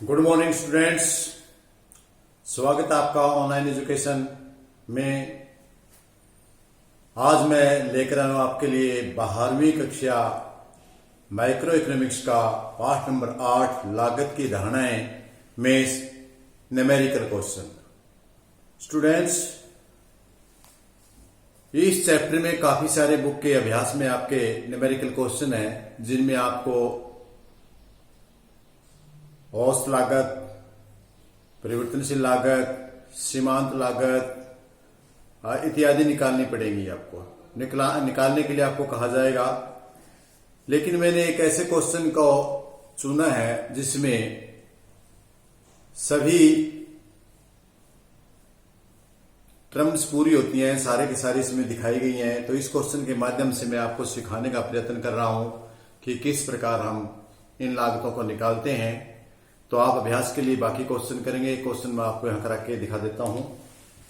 Good morning students, स्वागत है आपका ऑनलाइन एजुकेशन में। आज मैं लेकर आया हूं आपके लिए 12वीं कक्षा माइक्रो इकोनॉमिक्स का पाठ नंबर 8 लागत की धारणाएं में न्यूमेरिकल क्वेश्चन। स्टूडेंट्स, इस चैप्टर में काफी सारे बुक के अभ्यास में आपके न्यूमेरिकल क्वेश्चन हैं, जिनमें आपको औसत लागत, परिवर्तनशील लागत, सीमांत लागत इत्यादि निकालनी पड़ेगी। आपको निकालने के लिए आपको कहा जाएगा। लेकिन मैंने एक ऐसे क्वेश्चन को चुना है जिसमें सभी टर्म्स पूरी होती हैं, सारे की सारी इसमें दिखाई गई हैं। तो इस क्वेश्चन के माध्यम से मैं आपको सिखाने का प्रयत्न कर रहा हूं कि किस प्रकार हम इन लागतों को निकालते हैं। तो आप अभ्यास के लिए बाकी क्वेश्चन करेंगे। क्वेश्चन मैं आपको यहां करा के दिखा देता हूं।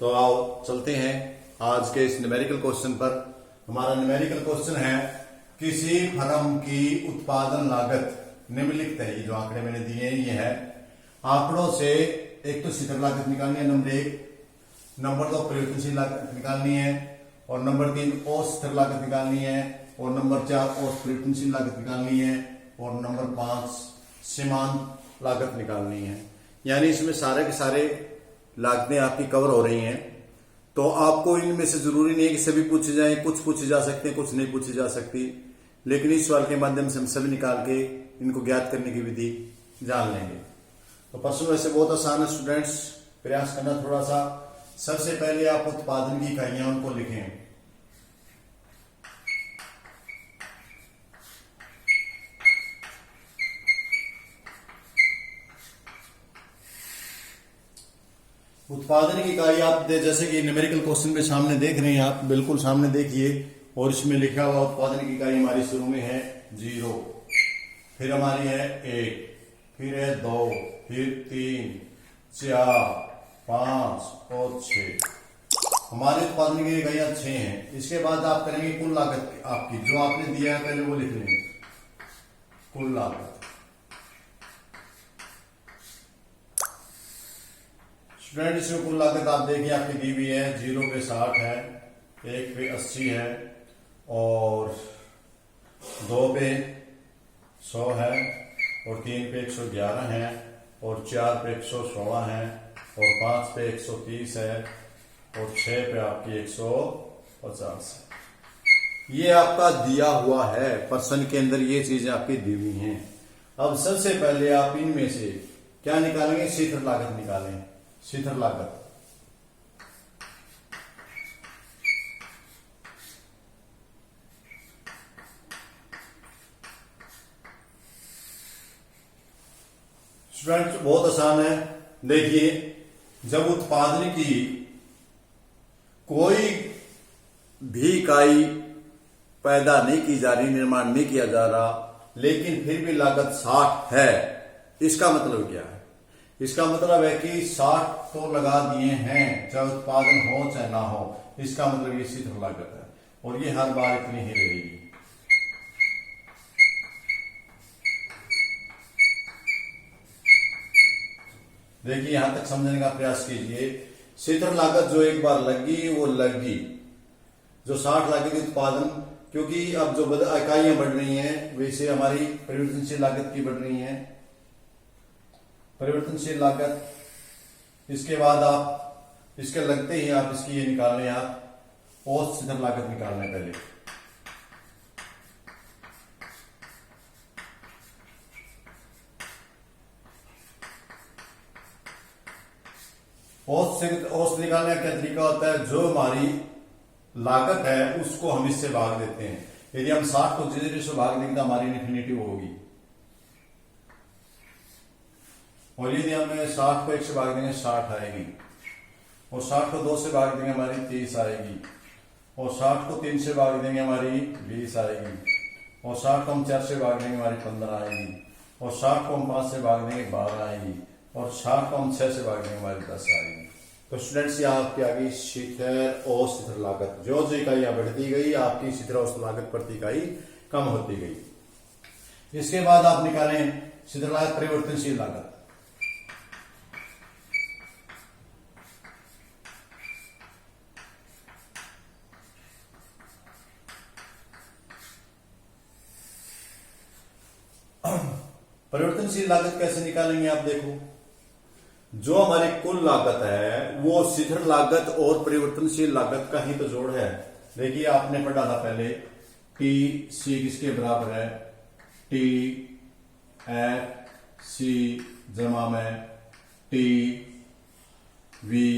तो आओ चलते हैं आज के इस न्यूमेरिकल क्वेश्चन पर। हमारा न्यूमेरिकल क्वेश्चन है, किसी फर्म की उत्पादन लागत निम्नलिखित है। ये जो आंकड़े मैंने दिए हैं ये है। आंकड़ों से एक तो स्थिर लागत निकालनी है, नंबर 1, नंबर 2 परिवर्तनशील लागत निकालनी है, और नंबर 3 औसत स्थिर लागत निकालनी है, और नंबर 4 औसत परिवर्तनशील लागत निकालनी है, और नंबर 5 सीमांत लागत निकालनी है। यानी इसमें सारे के सारे लागतें आपकी कवर हो रही हैं। तो आपको इनमें से जरूरी नहीं है कि सभी पूछे जाएं, कुछ पूछे जा सकते हैं, कुछ नहीं पूछे जा सकती। लेकिन इस सवाल के माध्यम से हम सभी निकाल के इनको ज्ञात करने की विधि जान लेंगे। तो प्रश्न वैसे बहुत आसान है स्टूडेंट्स, प्रयास करना थोड़ा सा। सबसे पहले आप उत्पादन की इकाइयां उनको लिखें। उत्पादन की इकाई आप जैसे कि न्यूमेरिकल क्वेश्चन पे सामने देख रहे हैं, आप बिल्कुल सामने देखिए। और इसमें लिखा हुआ उत्पादन की इकाई हमारी शुरू में है 0, फिर हमारी है 1, फिर है 2, फिर 3, 4, 5 और 6। हमारे उत्पादन की इकाइयां 6 हैं। इसके बाद आप करेंगे कुल लागत आपकी, जो आपने दिया है पहले वो लिख लेंगे, कुल लागत। स्टूडेंट, इसमें कुल लागत आप देखिए आपकी दी हुई है। 0 पे 60 है, 1 पे 80 है, और 2 पे 100 है, और 3 पे 111 है, और 4 पे 116 है, और 5 पे 130 है, और 6 पे आपकी 150 है। ये आपका दिया हुआ है प्रश्न के अंदर, ये चीजें आपकी दी हुई हैं। अब सबसे पहले आप इनमें से क्या निकालेंगे? स्थिर लागत निकालें। स्थिर लागत स्टूडेंट बहुत आसान है। देखिए, जब उत्पादन की कोई भी इकाई पैदा नहीं की जा रही, निर्माण नहीं किया जा रहा, लेकिन फिर भी लागत 60 है, इसका मतलब क्या है? इसका मतलब है कि 60 तो लगा दिए हैं, चाहे उत्पादन हो चाहे ना हो। इसका मतलब ये स्थिर लागत है, और ये हर बार इतनी ही रहेगी। देखिए, यहां तक समझने का प्रयास कीजिए। स्थिर लागत जो एक बार लगी वो लगी, जो 60 लागेगी उत्पादन, क्योंकि अब जो इकाइयां बढ़ रही हैं वैसे हमारी परिवर्तनशील लागत की बढ़ रही हैं। परिवर्तनशील लागत, इसके बाद आप इसके लगते ही आप इसकी ये निकालने, आप औसत स्थिर लागत निकालने पहले। औसत निकालने का क्या तरीका होता है? जो हमारी लागत है उसको हम इससे भाग देते हैं। यदि हम 60 को 0 से भाग देंगे तो हमारी इन्फिनिटी होगी, और यदि हमें 60 को 1 से भाग देंगे 60 आएगी, और 60 को 2 से भाग देंगे हमारी 30 आएगी, और 60 को 3 से भाग देंगे हमारी 20 आएगी, और 60 को हम 4 से भाग देंगे हमारी 15 आएगी, और 60 को हम 5 से भाग देंगे 12 आएगी, और 60 को हम 6 से भाग देंगे हमारी 10 आएगी। तो स्टूडेंट्स, ये आपकी आ गई स्थिर और स्थिर लागत। जो जो इकाइयां बढ़ती गई, आपकी स्थिर और स्थिर लागत प्रति इकाई कम होती गई। इसके बाद आप निकालें स्थिर लागत, परिवर्तनशील लागत। परिवर्तनशील लागत कैसे निकालेंगे आप देखो, जो हमारी कुल लागत है वो शिथिल लागत और परिवर्तनशील लागत का ही तो जोड़ है। देखिए आपने पढ़ा था पहले टी सी किसके बराबर है, टी एफ सी जमा में टी वी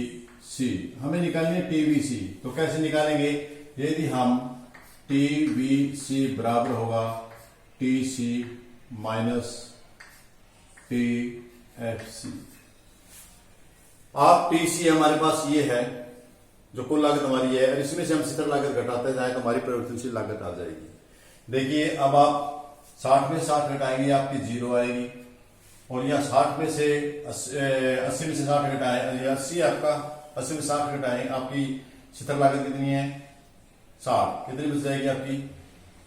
सी। हमें निकालनी है टी वी सी। तो कैसे निकालेंगे, यदि हम टी वी सी बराबर होगा T C minus T F C. आप टी सी हमारे पास ये है जो कुल लागत हमारी है, और इसमें से हम शिथिल लागत घटाते जाए तो हमारी परिवर्तनशील लागत आ जाएगी। देखिए अब आप 60 में 60 घटाएंगे आपकी 0 आएगी, और यहाँ 60 में से 80 में से 60 घटाए 80 आपका 80 में 60 घटाएं आपकी शिथिल लागत कितनी है 60, कितनी बच जाएगी आपकी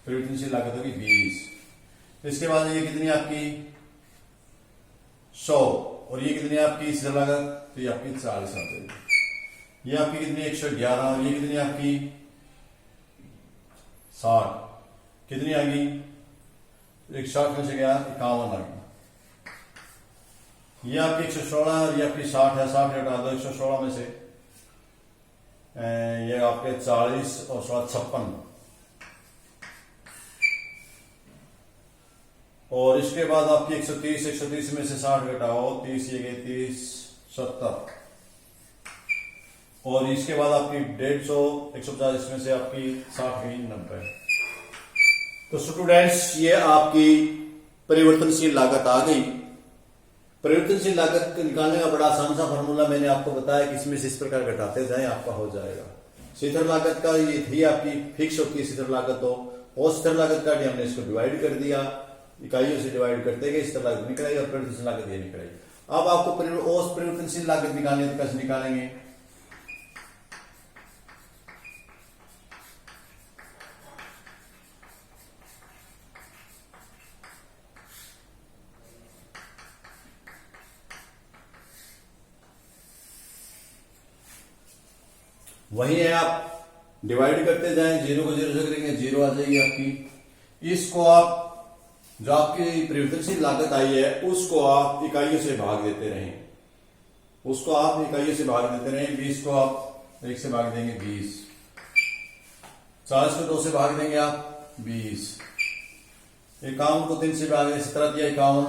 परिवर्तनशील लागत होगी 20। इसके बाद ये कितनी आपकी 100, और ये कितनी आपकी शिथिल लागत, तो ये आपकी 40 आ जाएगी। ये आपकी कितनी 111, और ये कितनी आपकी 60, कितनी आ गई 160 में से गया 51 आ गई। ये आपकी 116 और ये आपकी 60 है, 60 हटा दो 116 में से, ये आपके 40 और 56। और इसके बाद आपकी 130, 130 में से 60 घटाओ 30, ये गए 30 70, और इसके बाद आपकी 150, 150 में से आपकी 60 गई 90। तो स्टूडेंट्स ये आपकी परिवर्तनशील लागत आ गई। परिवर्तनशील लागत निकालने का बड़ा आसान सा फॉर्मूला मैंने आपको बताया कि इसमें से इस प्रकार घटाते जाएं आपका हो जाएगा। शिथिल लागत का ये थी आपकी फिक्स होती है शिथिल लागत, तो और शिथिल लागत का हमने इसको डिवाइड कर दिया, इकाइयों से डिवाइड करते गए शिथिल लागत निकल आई और परिवर्तनशील लागत ये निकल आई। अब आपको औसत परिवर्तनशील लागत निकालनी है तो कैसे निकालेंगे, वही है आप डिवाइड करते जाएं, 0 को 0 से करेंगे 0 आ जाएगी आपकी। इसको आप जो आपकी परिवर्तनशील लागत आई है उसको आप इकाइयों से भाग देते रहें, उसको आप इकाइयों से भाग देते रहें। 20 को आप 1 से भाग देंगे 20, 40 को 2 से भाग देंगे आप 20, 51 को 3 से भाग देंगे 17 दिया 51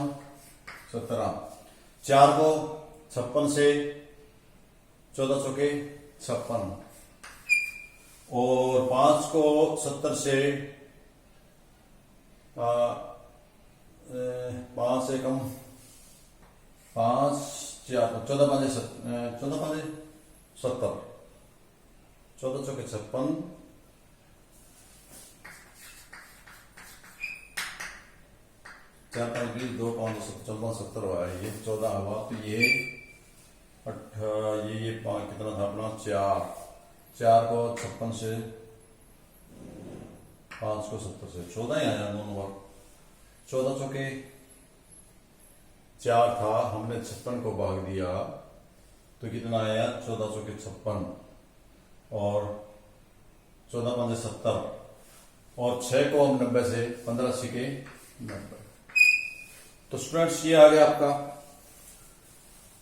17, 4 को 56 से 14 चौके 56, और 5 को 70 से 5 से कम 5 4 14 5 70, 14 चौके 56, 4 5 20 2 5 14 70 हुआ है, ये 14 हुआ, तो ये ये 5 कितना था अपना 4 को 56 से 5 को 70 से 14 ही आया दोनों बार। 14 चौके 4 था, हमने 56 को भाग दिया तो कितना आया 14 चौके 56, और 14 5 70, और 6 को हम 90 से 15 सीखे 90। तो स्टूडेंट्स ये आ गया आपका।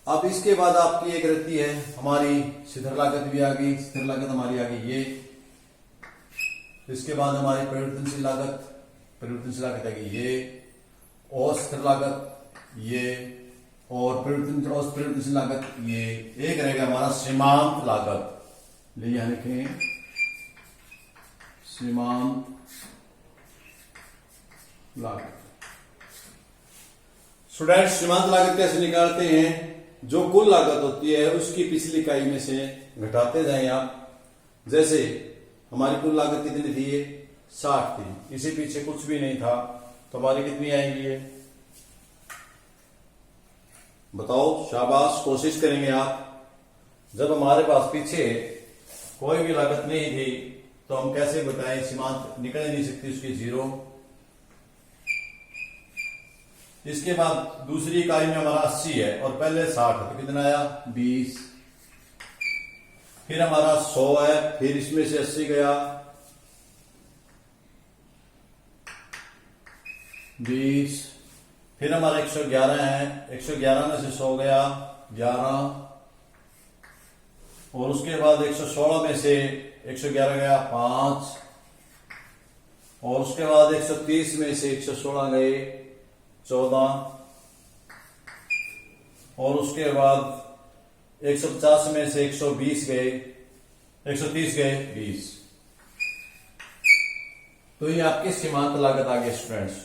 अब इसके बाद आपकी एक रहती है हमारी शिथिल लागत भी आ गई, शिथिल लागत हमारी आ गई ये। इसके बाद हमारी परिवर्तनशील लागत आ गई ये, और स्थिर लागत ये, और परिवर्तनशील लागत ये। एक रहेगा हमारा सीमांत लागत, ले यहां लिखें सीमांत लागत। स्टूडेंट सीमांत लागत कैसे निकालते हैं, जो कुल लागत होती है उसकी पिछली इकाई में से घटाते जाएं आप। जैसे हमारी कुल लागत कितनी थी, 60 थी, इसी पीछे कुछ भी नहीं था, तो हमारी कितनी आएगी ये बताओ, शाबाश कोशिश करेंगे आप। जब हमारे पास पीछे कोई भी लागत नहीं थी तो हम कैसे बताएं, सीमांत निकल नहीं सकती उसकी 0। इसके बाद दूसरी इकाई में हमारा 80 है और पहले 60 है, तो कितना आया 20। फिर हमारा 100 है, फिर इसमें से 80 गया 20, फिर हमारा 111 है, 111 में से 100 गया 11, और उसके बाद 116 में से 111 गया 5, और उसके बाद 130 में से 116 गए 14, और उसके बाद 150 में से 120 गए 130 गए 20। तो ये आपकी सीमांत लागत आ गई स्टूडेंट्स।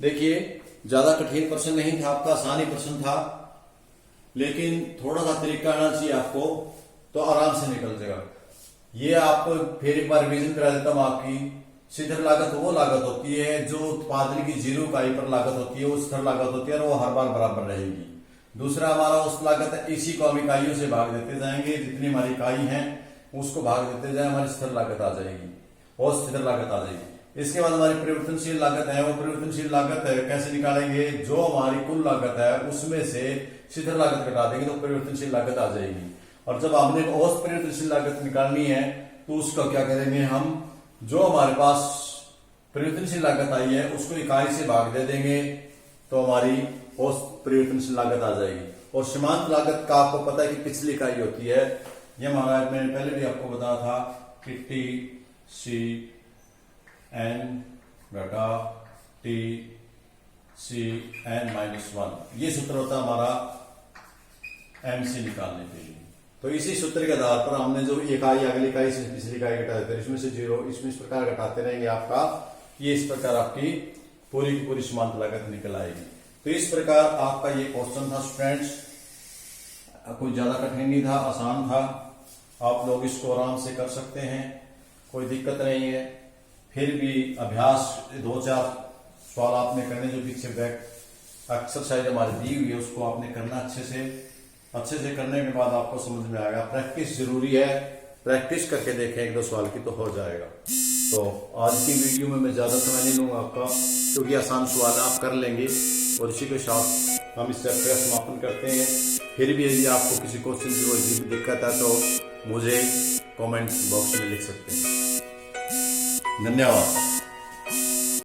देखिए ज्यादा कठिन प्रश्न नहीं था आपका, आसानी प्रश्न था, लेकिन थोड़ा सा तरीका आना चाहिए आपको, तो आराम से निकल जाएगा। ये आपको फिर एक बार रिवीजन करा देता हूं। आपकी स्थिर लागत वो लागत होती है जो उत्पादन की 0 इकाई पर लागत होती है, वो स्थिर लागत होती है और वो हर बार बराबर रहेगी। दूसरा हमारा उस लागत है, इसी को हम इकाइयों से भाग देते जाएंगे, जितनी हमारी इकाई है उसको भाग देते जाए, हमारी स्थिर लागत आ जाएगी और स्थिर लागत आ जाएगी। इसके बाद हमारी परिवर्तनशील लागत है, वो परिवर्तनशील लागत है कैसे निकालेंगे, जो हमारी कुल लागत है उसमें से स्थिर लागत घटा देंगे तो परिवर्तनशील लागत आ जाएगी। और जब हमने औसत परिवर्तनशील लागत निकालनी है तो उसका क्या करेंगे हम, जो हमारे पास परिवर्तनशील लागत आई है उसको इकाई से भाग दे देंगे तो हमारी औसत परिवर्तनशील लागत आ जाएगी। और सीमांत लागत का आपको पता है कि पिछली इकाई होती है, ये हमारा मैंने पहले भी आपको बताया था कि टी सी एन घटा टी सी एन -1, ये सूत्र होता है हमारा एमसी निकालने के लिए। तो इसी सूत्र के आधार पर हमने जो इकाई अगली इकाई से पिछली इकाई घटाते हैं, इसमें से 0, इसमें इस प्रकार घटाते रहेंगे आपका, ये इस प्रकार आपकी पूरी की पूरी सीमांत लागत निकल आएगी। तो इस प्रकार आपका ये क्वेश्चन था स्टूडेंट्स, कोई ज्यादा कठिन नहीं था, आसान था, आप लोग इसको आराम से कर सकते हैं, कोई दिक्कत नहीं है। फिर भी अभ्यास 2-4 सवाल आपने करने, जो पीछे बैक एक्सरसाइज हमारी दी हुई है उसको आपने करना अच्छे से करने के बाद आपको समझ में आएगा। प्रैक्टिस जरूरी है, प्रैक्टिस करके देखें 1-2 सवाल की तो हो जाएगा। तो आज की वीडियो में मैं ज्यादा समय नहीं लूंगा आपका, क्योंकि आसान सवाल आप कर लेंगे और इसी के साथ हम इस चैप्टर का समापन करते हैं। फिर भी यदि आपको किसी क्वेश्चन की कोई दिक्कत है तो मुझे कमेंट बॉक्स में लिख सकते हैं। धन्यवाद।